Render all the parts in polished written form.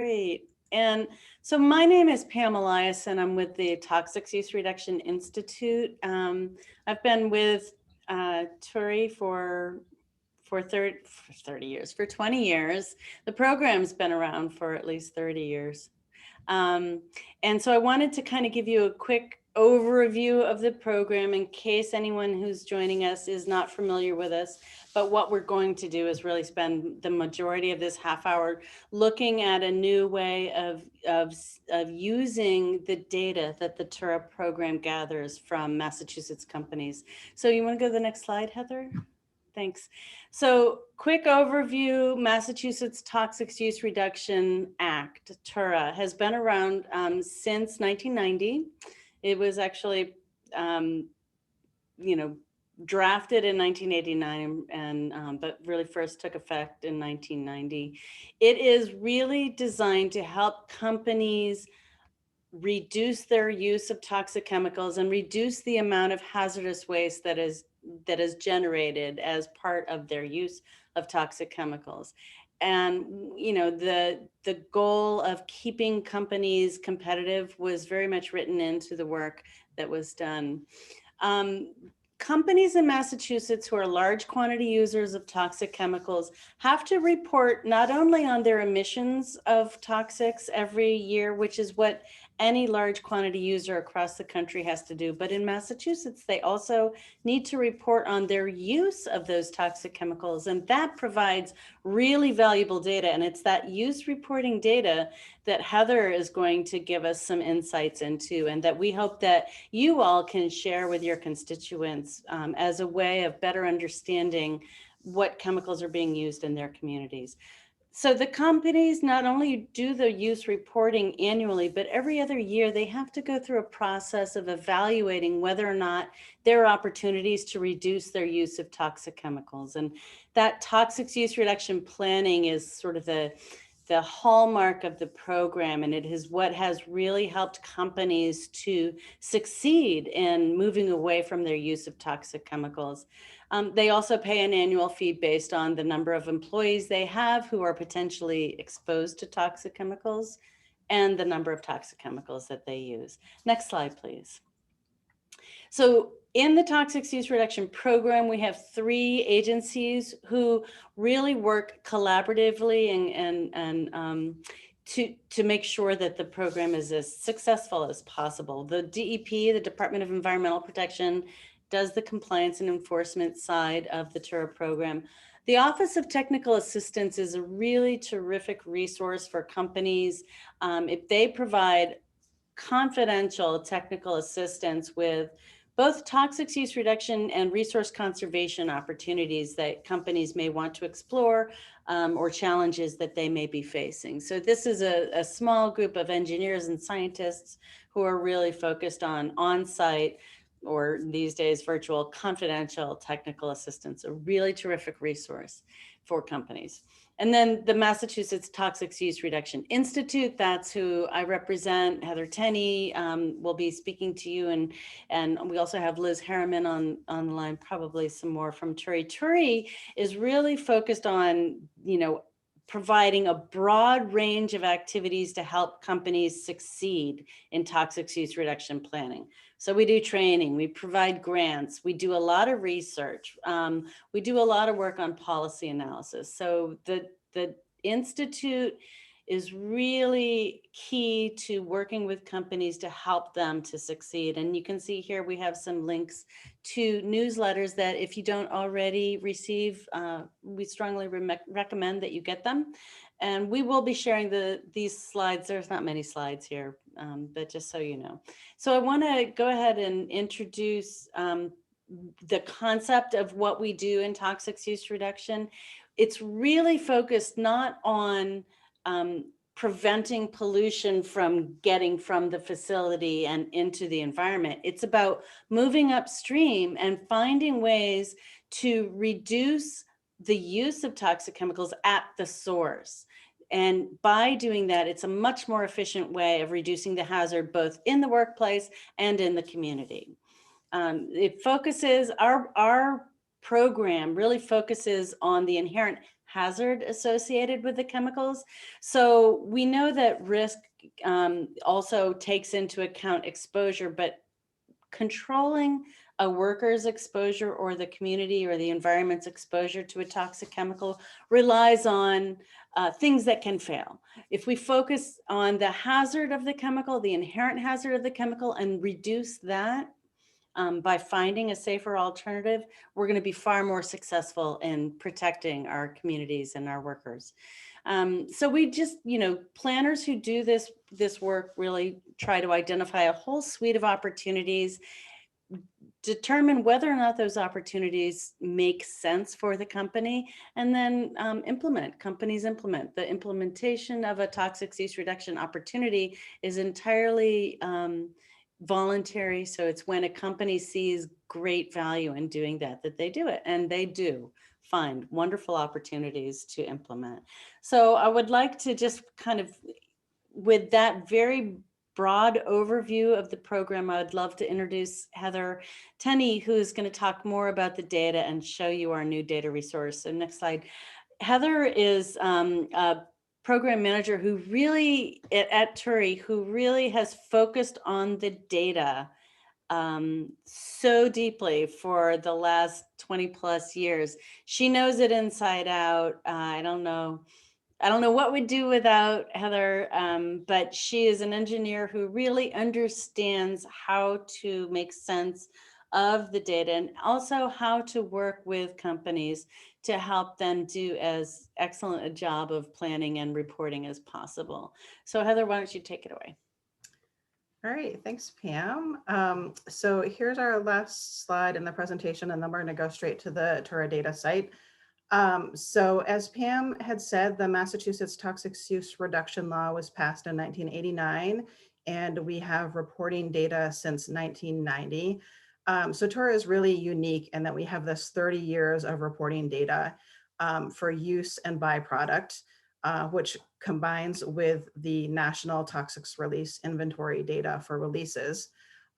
Great. And so my name is Pam Elias, and I'm with the Toxic Use Reduction Institute. I've been with TURA for 30 years, for 20 years. The program's been around for at least 30 years. And so I wanted to kind of give you a quick overview of the program in case anyone who's joining us is not familiar with us. But what we're going to do is really spend the majority of this half hour looking at a new way of using the data that the TURA program gathers from Massachusetts companies. So you want to go to the next slide, Heather? Thanks. So quick overview, Massachusetts Toxic Use Reduction Act, TURA, has been around since 1990. It was actually, drafted in 1989 and but really first took effect in 1990. It is really designed to help companies reduce their use of toxic chemicals and reduce the amount of hazardous waste that is generated as part of their use of toxic chemicals. And the goal of keeping companies competitive was very much written into the work that was done. Companies in Massachusetts who are large quantity users of toxic chemicals have to report not only on their emissions of toxics every year, which is what any large quantity user across the country has to do, but in Massachusetts, they also need to report on their use of those toxic chemicals. And that provides really valuable data. And it's that use reporting data that Heather is going to give us some insights into, and that we hope that you all can share with your constituents as a way of better understanding what chemicals are being used in their communities. So the companies not only do the use reporting annually, but every other year they have to go through a process of evaluating whether or not there are opportunities to reduce their use of toxic chemicals. And that toxic use reduction planning is sort of the hallmark of the program, and it is what has really helped companies to succeed in moving away from their use of toxic chemicals. They also pay an annual fee based on the number of employees they have who are potentially exposed to toxic chemicals and the number of toxic chemicals that they use. Next slide, please. So in the Toxic Use Reduction Program, we have 3 agencies who really work collaboratively and to make sure that the program is as successful as possible. The DEP, the Department of Environmental Protection, does the compliance and enforcement side of the TURA program. The Office of Technical Assistance is a really terrific resource for companies. If they provide confidential technical assistance with both toxic use reduction and resource conservation opportunities that companies may want to explore or challenges that they may be facing. So this is a small group of engineers and scientists who are really focused on on-site, or these days virtual, confidential technical assistance, a really terrific resource for companies. And then the Massachusetts Toxic Use Reduction Institute, that's who I represent. Heather Tenney will be speaking to you, and we also have Liz Harriman on the line, probably some more from TURA. TURA is really focused on, providing a broad range of activities to help companies succeed in toxic use reduction planning. So we do training, we provide grants, we do a lot of research, we do a lot of work on policy analysis. So the Institute is really key to working with companies to help them to succeed. And you can see here we have some links to newsletters that if you don't already receive, we strongly recommend that you get them. And we will be sharing these slides. There's not many slides here, but just so you know. So I want to go ahead and introduce the concept of what we do in toxic use reduction. It's really focused not on preventing pollution from getting from the facility and into the environment. It's about moving upstream and finding ways to reduce the use of toxic chemicals at the source. And by doing that, it's a much more efficient way of reducing the hazard both in the workplace and in the community. It focuses, our program really focuses on the inherent hazard associated with the chemicals. So we know that risk also takes into account exposure, but controlling a worker's exposure or the community or the environment's exposure to a toxic chemical relies on things that can fail. If we focus on the hazard of the chemical, the inherent hazard of the chemical, and reduce that by finding a safer alternative, we're going to be far more successful in protecting our communities and our workers. So we just, planners who do this work really try to identify a whole suite of opportunities, determine whether or not those opportunities make sense for the company, and then companies implement. The implementation of a toxic use reduction opportunity is entirely voluntary. So it's when a company sees great value in doing that they do it, and they do find wonderful opportunities to implement. So I would like to just kind of, with that very broad overview of the program, I would love to introduce Heather Tenney, who's going to talk more about the data and show you our new data resource. So next slide. Heather is a program manager who really, at TURA, who really has focused on the data so deeply for the last 20 plus years. She knows it inside out. I don't know what we'd do without Heather, but she is an engineer who really understands how to make sense of the data and also how to work with companies to help them do as excellent a job of planning and reporting as possible. So Heather, why don't you take it away? All right, thanks, Pam. So here's our last slide in the presentation, and then we're going to go straight to the TURA Data site. So as Pam had said, the Massachusetts Toxic Use Reduction Law was passed in 1989, and we have reporting data since 1990. So TURA is really unique in that we have this 30 years of reporting data for use and byproduct, which combines with the National Toxics Release Inventory data for releases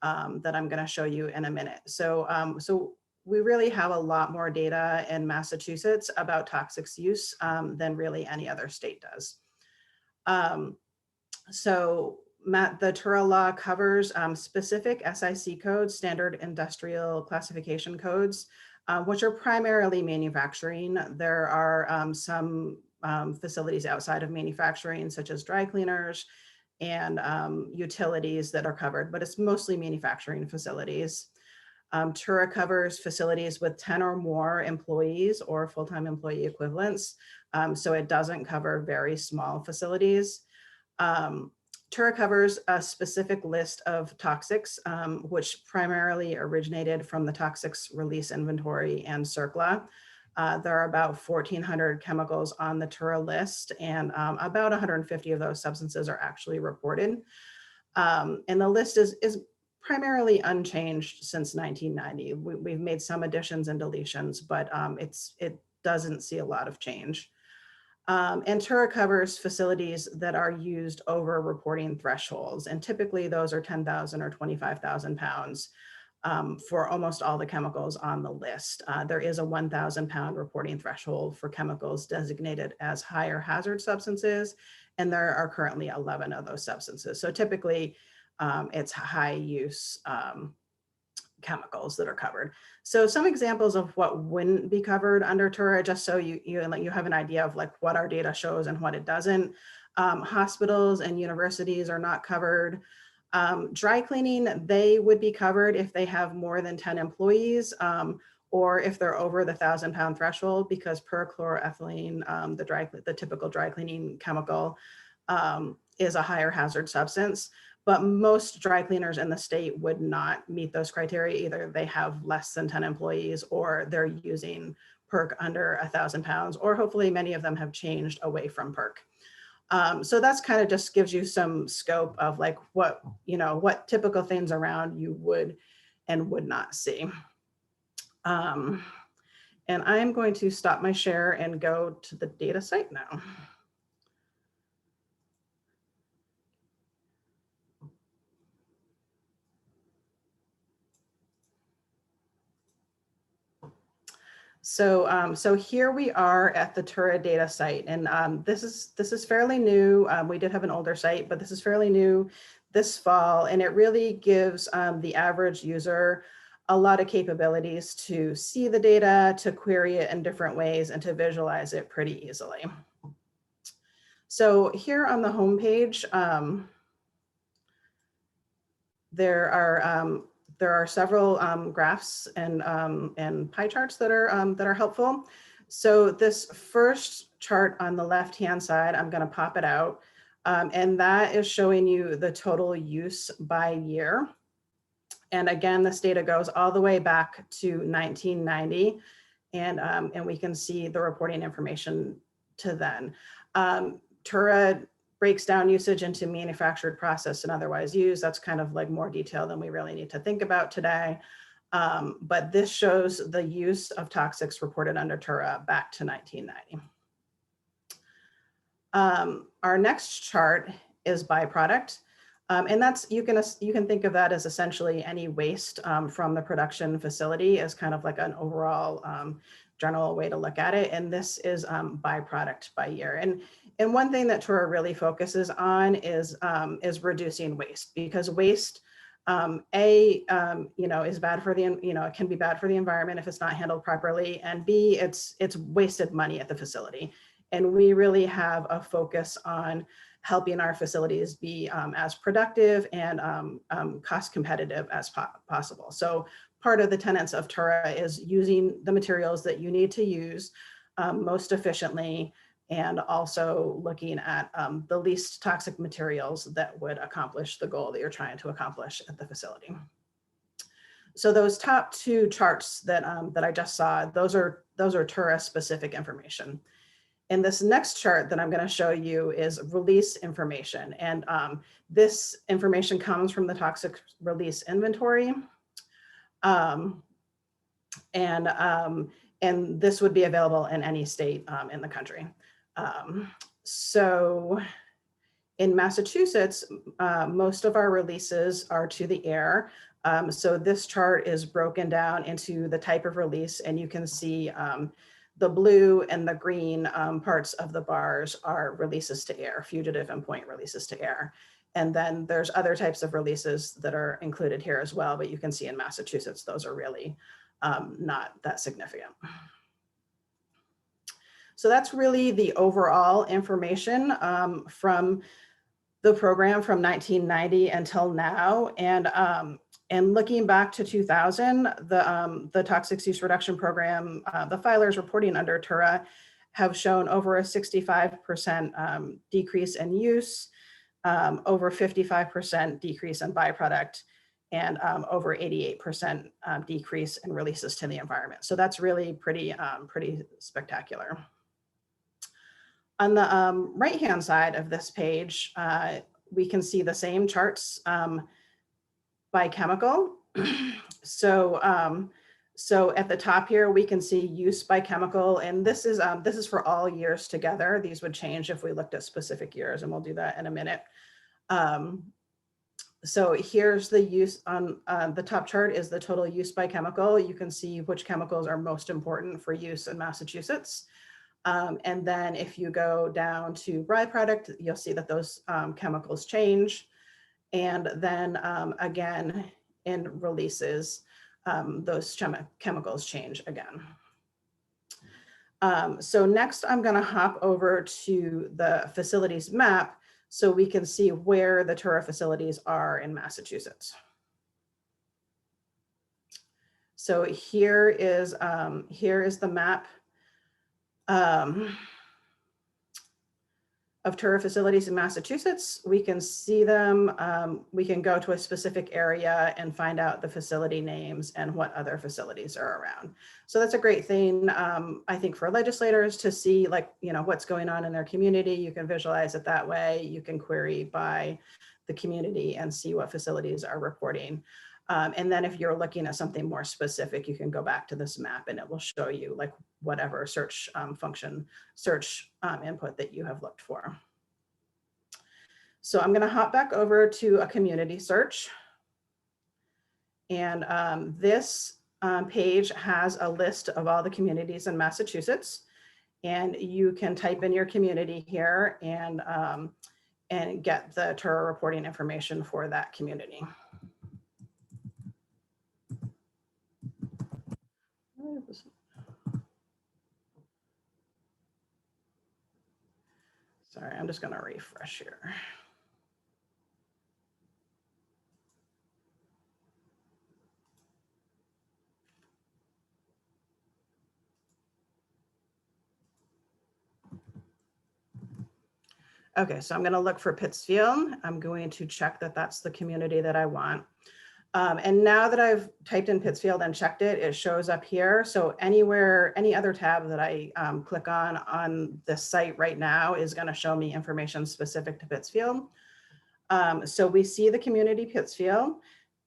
that I'm going to show you in a minute. So we really have a lot more data in Massachusetts about toxics use than really any other state does. The TURA law covers specific SIC codes, standard industrial classification codes, which are primarily manufacturing. There are some facilities outside of manufacturing, such as dry cleaners and utilities that are covered, but it's mostly manufacturing facilities. TURA covers facilities with 10 or more employees or full-time employee equivalents. So it doesn't cover very small facilities. TURA covers a specific list of toxics, which primarily originated from the Toxics Release Inventory and CERCLA. There are about 1,400 chemicals on the TURA list, and about 150 of those substances are actually reported. And the list is primarily unchanged since 1990. We've made some additions and deletions, but it doesn't see a lot of change. And TURA covers facilities that are used over reporting thresholds. And typically those are 10,000 or 25,000 pounds for almost all the chemicals on the list. There is a 1,000 pound reporting threshold for chemicals designated as higher hazard substances. And there are currently 11 of those substances. So typically it's high use chemicals that are covered. So some examples of what wouldn't be covered under TURA, just so you have an idea of like what our data shows and what it doesn't. Hospitals and universities are not covered. Dry cleaning, they would be covered if they have more than 10 employees or if they're over the 1,000 pound threshold, because perchloroethylene, the typical dry cleaning chemical, is a higher hazard substance. But most dry cleaners in the state would not meet those criteria. Either they have less than 10 employees or they're using perc under 1,000 pounds, or hopefully many of them have changed away from perc. So that's kind of just gives you some scope of like what typical things around you would and would not see. And I'm going to stop my share and go to the data site now. So here we are at the TURA Data site, and this is fairly new. We did have an older site, but this is fairly new this fall, and it really gives the average user a lot of capabilities to see the data, to query it in different ways, and to visualize it pretty easily. So here on the homepage, there are several graphs and pie charts that are helpful. So this first chart on the left-hand side, I'm going to pop it out, and that is showing you the total use by year. And again, this data goes all the way back to 1990, and we can see the reporting information to then. TURA breaks down usage into manufactured, processed, and otherwise used. That's kind of like more detail than we really need to think about today. But this shows the use of toxics reported under TURA back to 1990. Our next chart is byproduct. And that's, you can think of that as essentially any waste from the production facility as kind of like an overall general way to look at it. And this is byproduct by year. And one thing that TURA really focuses on is reducing waste, because waste, is bad for the, it can be bad for the environment if it's not handled properly. And B, it's wasted money at the facility. And we really have a focus on helping our facilities be as productive and cost competitive as possible. So part of the tenets of TURA is using the materials that you need to use most efficiently, and also looking at the least toxic materials that would accomplish the goal that you're trying to accomplish at the facility. So those top two charts that I just saw, those are TURA specific information. And this next chart that I'm going to show you is release information. And this information comes from the toxic release inventory. And this would be available in any state in the country. So in Massachusetts, most of our releases are to the air. So this chart is broken down into the type of release, and you can see the blue and the green parts of the bars are releases to air, fugitive and point releases to air. And then there's other types of releases that are included here as well, but you can see in Massachusetts, those are really not that significant. So that's really the overall information from the program from 1990 until now. And looking back to 2000, the Toxics Use Reduction Program, the filers reporting under TURA have shown over a 65% decrease in use, over 55% decrease in byproduct, and over 88% decrease in releases to the environment. So that's really pretty spectacular. On the right-hand side of this page, we can see the same charts by chemical. So at the top here, we can see use by chemical, and this is for all years together. These would change if we looked at specific years, and we'll do that in a minute. So here's the use on the top chart is the total use by chemical. You can see which chemicals are most important for use in Massachusetts. And then if you go down to byproduct, you'll see that those chemicals change. And then again, in releases, those chemicals change again. So next I'm going to hop over to the facilities map so we can see where the TURA facilities are in Massachusetts. So here is the map of TURA facilities in Massachusetts. We can see them. We can go to a specific area and find out the facility names and what other facilities are around. So that's a great thing, I think, for legislators to see, like, what's going on in their community. You can visualize it that way. You can query by the community and see what facilities are reporting. And then if you're looking at something more specific, you can go back to this map and it will show you like whatever search function, search input that you have looked for. So I'm going to hop back over to a community search. And this page has a list of all the communities in Massachusetts, and you can type in your community here and get the TURA reporting information for that community. Sorry, I'm just going to refresh here. Okay, so I'm going to look for Pittsfield. I'm going to check that that's the community that I want. And now that I've typed in Pittsfield and checked it, it shows up here. So anywhere, any other tab that I click on this site right now is going to show me information specific to Pittsfield. So we see the community Pittsfield,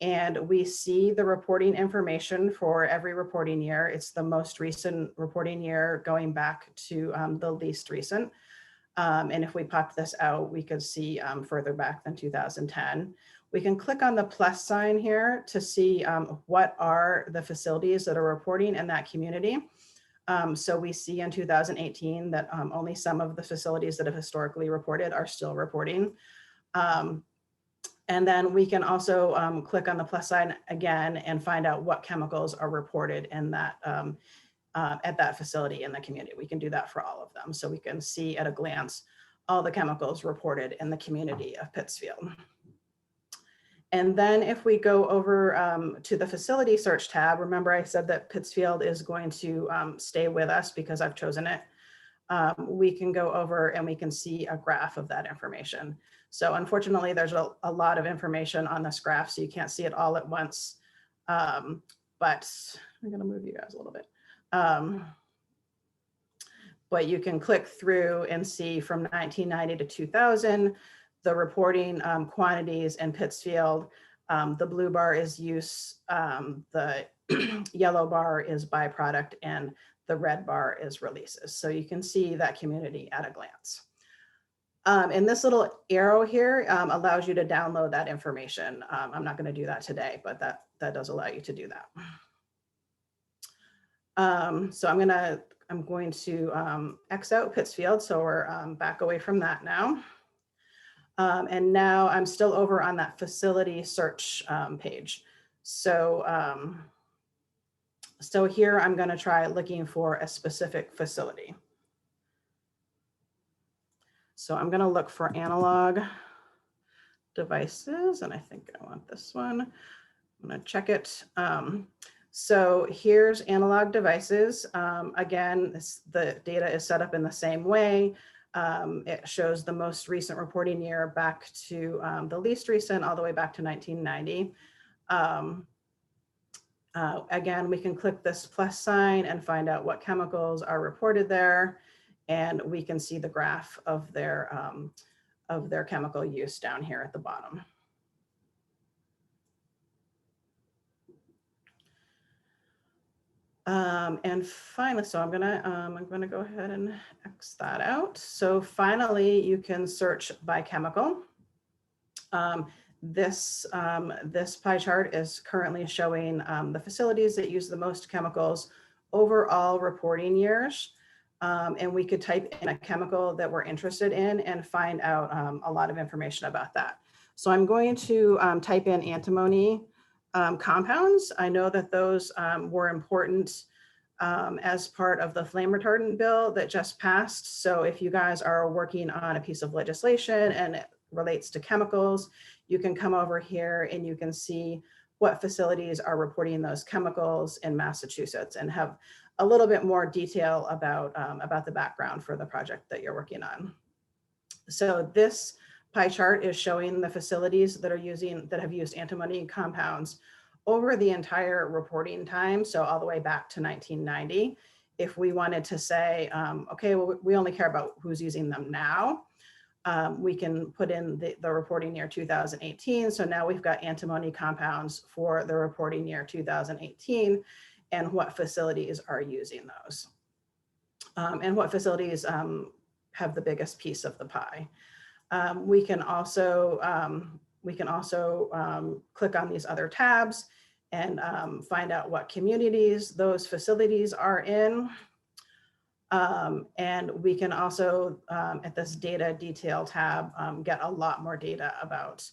and we see the reporting information for every reporting year. It's the most recent reporting year going back to the least recent. And if we pop this out, we could see further back than 2010. We can click on the plus sign here to see what are the facilities that are reporting in that community. So we see in 2018 that only some of the facilities that have historically reported are still reporting. And then we can also click on the plus sign again and find out what chemicals are reported in that at that facility in the community. We can do that for all of them. So we can see at a glance all the chemicals reported in the community of Pittsfield. And then if we go over to the facility search tab, remember I said that Pittsfield is going to stay with us because I've chosen it. We can go over and we can see a graph of that information. So unfortunately, there's a lot of information on this graph, so you can't see it all at once. But I'm gonna move you guys a little bit. But you can click through and see from 1990 to 2000, the reporting quantities in Pittsfield. The blue bar is use, the yellow bar is byproduct, and the red bar is releases. So you can see that community at a glance. And this little arrow here allows you to download that information. I'm not going to do that today, but that does allow you to do that. So I'm going to X out Pittsfield. So we're back away from that now. And now I'm still over on that facility search page. So, so here I'm going to try looking for a specific facility. So I'm going to look for analog devices, and I think I want this one. I'm going to check it. So here's analog devices. Again, the data is set up in the same way. It shows the most recent reporting year back to the least recent, all the way back to 1990. Again, we can click this plus sign and find out what chemicals are reported there. And we can see the graph of their chemical use down here at the bottom. And finally, so I'm gonna go ahead and X that out. So finally, you can search by chemical. This pie chart is currently showing the facilities that use the most chemicals over all reporting years. And we could type in a chemical that we're interested in and find out a lot of information about that. So I'm going to type in antimony compounds. I know that those were important as part of the flame retardant bill that just passed. So if you guys are working on a piece of legislation and it relates to chemicals, you can come over here and you can see what facilities are reporting those chemicals in Massachusetts and have a little bit more detail about the background for the project that you're working on. So this pie chart is showing the facilities that have used antimony compounds over the entire reporting time, so all the way back to 1990. If we wanted to say, okay, well, we only care about who's using them now, we can put in the reporting year 2018. So now we've got antimony compounds for the reporting year 2018 and what facilities are using those. And what facilities have the biggest piece of the pie. We can also click on these other tabs and find out what communities those facilities are in. And we can also, at this data detail tab, get a lot more data about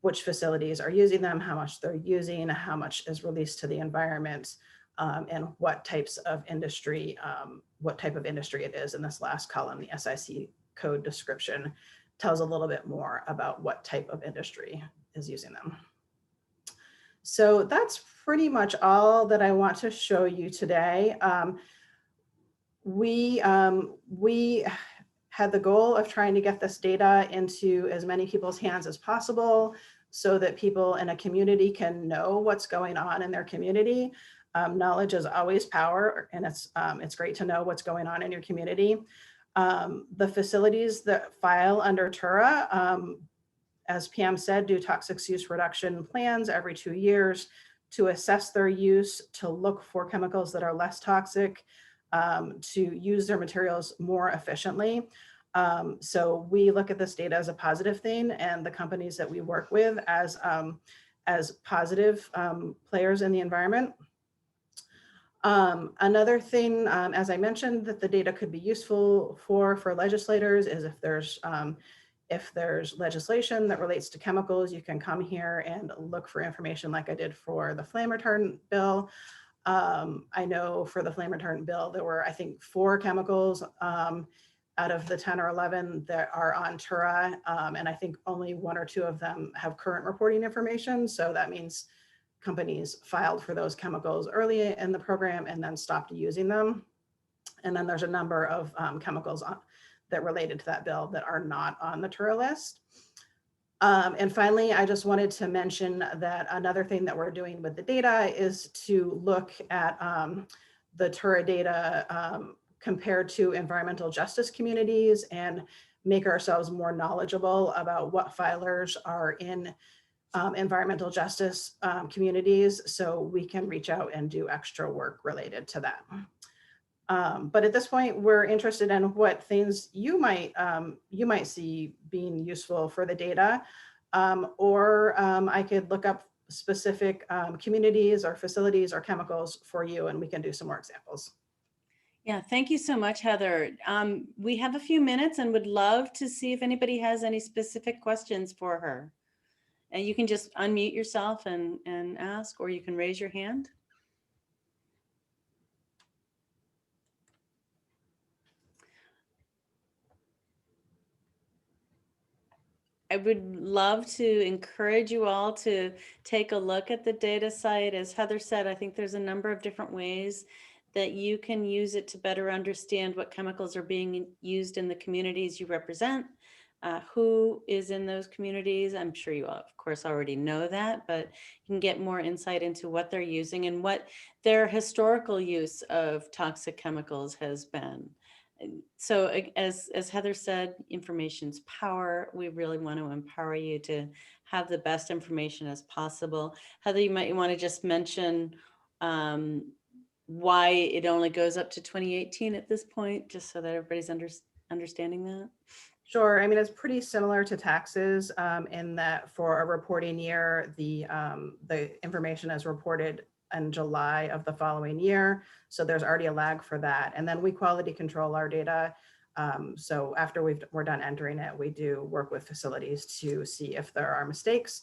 which facilities are using them, how much they're using, how much is released to the environment, and what types of industry, what type of industry it is. In this last column, the SIC code description tells a little bit more about what type of industry is using them. So that's pretty much all that I want to show you today. We had the goal of trying to get this data into as many people's hands as possible so that people in a community can know what's going on in their community. Knowledge is always power, and it's great to know what's going on in your community. The facilities that file under TURA, as Pam said, do toxic use reduction plans every 2 years to assess their use, to look for chemicals that are less toxic, to use their materials more efficiently. So we look at this data as a positive thing, and the companies that we work with as positive players in the environment. Another thing, as I mentioned, that the data could be useful for legislators is if there's legislation that relates to chemicals, you can come here and look for information like I did for the flame retardant bill. I know for the flame retardant bill, there were, I think, 4 chemicals out of the 10 or 11 that are on TURA. And I think only 1 or 2 of them have current reporting information. So that means companies filed for those chemicals early in the program and then stopped using them. And then there's a number of chemicals that related to that bill that are not on the TURA list. And finally, I just wanted to mention that another thing that we're doing with the data is to look at the TURA data compared to environmental justice communities and make ourselves more knowledgeable about what filers are in environmental justice communities, so we can reach out and do extra work related to that. But at this point, we're interested in what things you might see being useful for the data, or I could look up specific communities or facilities or chemicals for you, and we can do some more examples. Yeah, thank you so much, Heather. We have a few minutes and would love to see if anybody has any specific questions for her. And you can just unmute yourself and ask, or you can raise your hand. I would love to encourage you all to take a look at the data site. As Heather said, I think there's a number of different ways that you can use it to better understand what chemicals are being used in the communities you represent, who is in those communities. I'm sure you all, of course, already know that, but you can get more insight into what they're using and what their historical use of toxic chemicals has been. So as Heather said, information's power. We really want to empower you to have the best information as possible. Heather, you might want to just mention why it only goes up to 2018 at this point, just so that everybody's understanding that. Sure. I mean, it's pretty similar to taxes in that for a reporting year, the information is reported in July of the following year. So there's already a lag for that. And then we quality control our data. So after we're done entering it, we do work with facilities to see if there are mistakes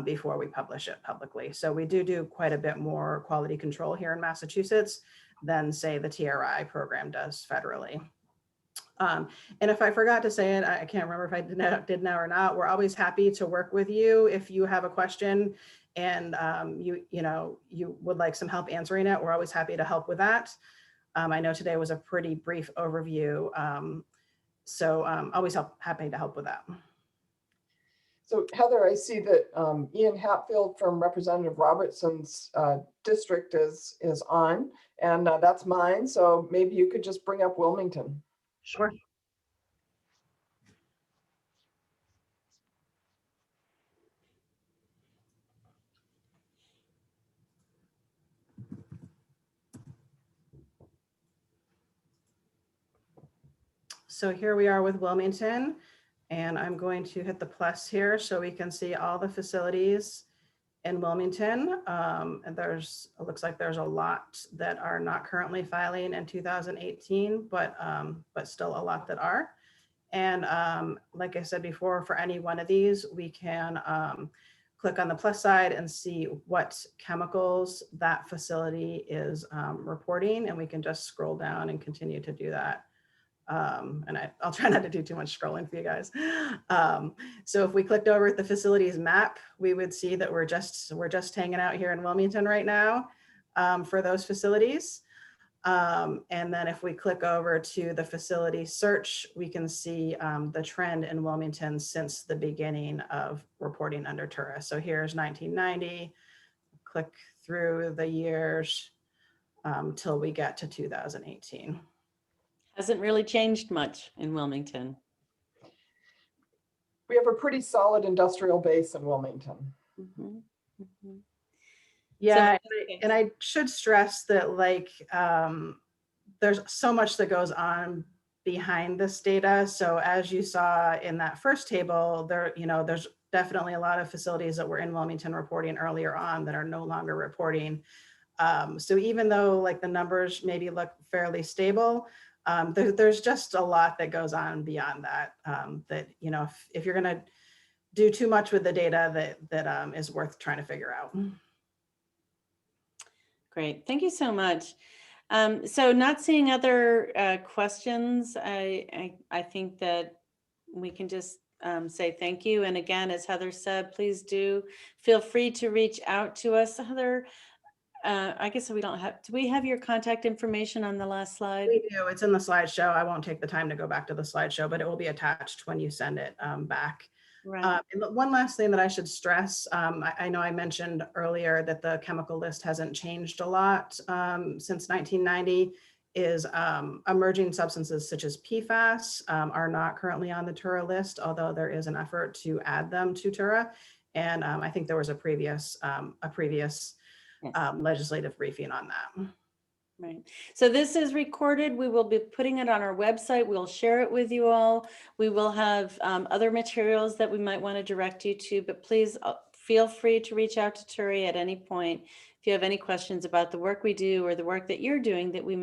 before we publish it publicly. So we do quite a bit more quality control here in Massachusetts than, say, the TRI program does federally. And if I forgot to say it, I can't remember if I did now or not. We're always happy to work with you if you have a question and you would like some help answering it. We're always happy to help with that. I know today was a pretty brief overview, so always happy to help with that. So Heather, I see that Ian Hatfield from Representative Robertson's district is on, and that's mine. So maybe you could just bring up Wilmington. Sure. So here we are with Wilmington, and I'm going to hit the plus here so we can see all the facilities in Wilmington. And it looks like there's a lot that are not currently filing in 2018, but still a lot that are. And like I said before, for any one of these, we can click on the plus side and see what chemicals that facility is reporting. And we can just scroll down and continue to do that. And I'll try not to do too much scrolling for you guys. So if we clicked over at the facilities map, we would see that we're just hanging out here in Wilmington right now for those facilities. And then if we click over to the facility search, we can see the trend in Wilmington since the beginning of reporting under TURA. So here's 1990, click through the years till we get to 2018. Hasn't really changed much in Wilmington. We have a pretty solid industrial base in Wilmington. Mhm, mhm. Yeah, So- and I should stress that there's so much that goes on behind this data. So as you saw in that first table, there's definitely a lot of facilities that were in Wilmington reporting earlier on that are no longer reporting. So even though the numbers maybe look fairly stable, there's just a lot that goes on beyond that. If you're going to do too much with the data, that is worth trying to figure out. Great, thank you so much. So not seeing other questions, I think that we can just say thank you. And again, as Heather said, please do feel free to reach out to us. Heather, I guess we don't have, do we have your contact information on the last slide? We do, it's in the slideshow. I won't take the time to go back to the slideshow, but it will be attached when you send it back. Right. And one last thing that I should stress, I know I mentioned earlier that the chemical list hasn't changed a lot since 1990, is emerging substances such as PFAS are not currently on the TURA list, although there is an effort to add them to TURA. And I think there was a previous Yes. legislative briefing on that. Right. So this is recorded. We will be putting it on our website. We'll share it with you all. We will have other materials that we might want to direct you to, but please feel free to reach out to TURA at any point if you have any questions about the work we do or the work that you're doing that we might